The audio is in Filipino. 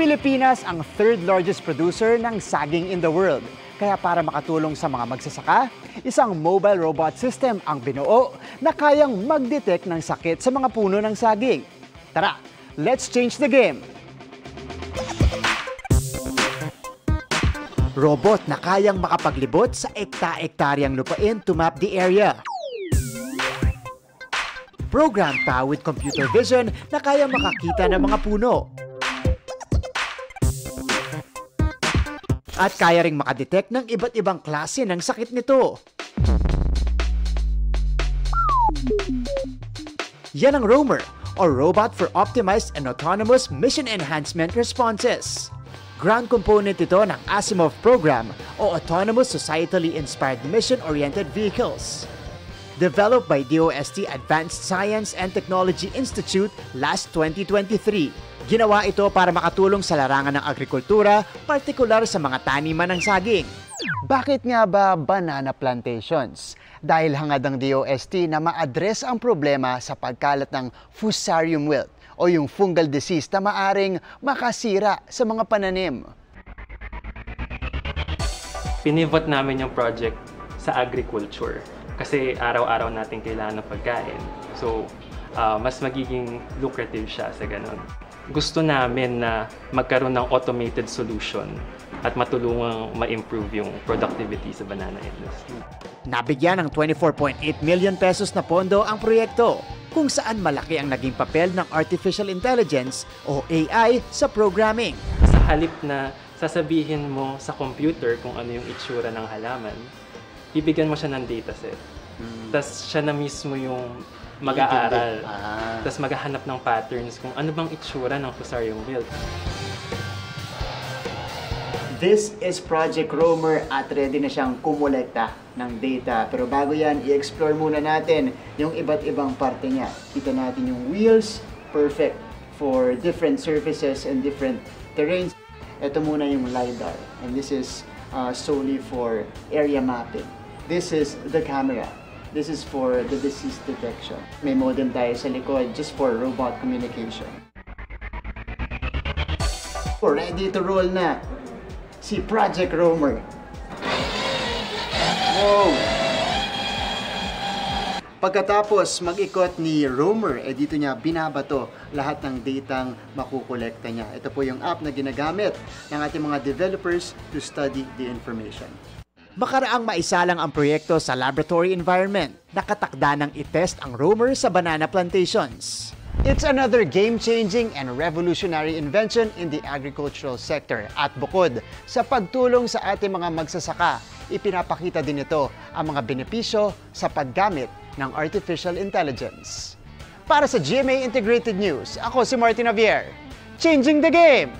Pilipinas ang third largest producer ng saging in the world. Kaya para makatulong sa mga magsasaka, isang mobile robot system ang binuo na kayang mag-detect ng sakit sa mga puno ng saging. Tara, let's change the game! Robot na kayang makapaglibot sa ekta-ektaryang lupain to map the area. Program pa with computer vision na kayang makakita ng mga puno. At kaya ring makadetect ng iba't ibang klase ng sakit nito. Yan ang Roamer, or Robot for Optimized and Autonomous Mission Enhancement Responses. Ground component ito ng Asimov Program o Autonomous Societally Inspired Mission-Oriented Vehicles. Developed by DOST Advanced Science and Technology Institute last 2023. Ginawa ito para makatulong sa larangan ng agrikultura, partikular sa mga taniman ng saging. Bakit nga ba banana plantations? Dahil hangad ng DOST na ma-address ang problema sa pagkalat ng Fusarium wilt o yung fungal disease na maaring makasira sa mga pananim. Pinivot namin yung project sa agriculture kasi araw-araw natin kailangan ng pagkain. So, mas magiging lucrative siya sa ganun. Gusto namin na magkaroon ng automated solution at matulungang ma-improve yung productivity sa banana industry. Nabigyan ng 24.8 million pesos na pondo ang proyekto, kung saan malaki ang naging papel ng Artificial Intelligence o AI sa programming. Sa halip na sasabihin mo sa computer kung ano yung itsura ng halaman, bibigyan mo siya ng dataset. Tapos siya na mismo yung mag-aaral. Tapos maghahanap ng patterns kung ano bang itsura ng Fusarium wilt. This is Project Roamer at ready na siyang kumolekta ng data. Pero bago yan, i-explore muna natin yung iba't ibang parte niya. Kita natin yung wheels, perfect for different surfaces and different terrains. Ito muna yung LiDAR, and this is solely for area mapping. This is the camera. This is for the disease detection. May modem tayo sa likod just for robot communication. Ready to roll na si Project Roamer. Wow! Pagkatapos mag-ikot ni Roamer, dito niya binabato lahat ng datang makukolekta niya. Ito po yung app na ginagamit ng ating mga developers to study the information. Makaraang maisalang ang proyekto sa laboratory environment. Nakatakda ng itest ang Roamer sa banana plantations. It's another game-changing and revolutionary invention in the agricultural sector. At bukod sa pagtulong sa ating mga magsasaka, ipinapakita din ito ang mga benepisyo sa paggamit ng artificial intelligence. Para sa GMA Integrated News, ako si Martin Javier. Changing the game!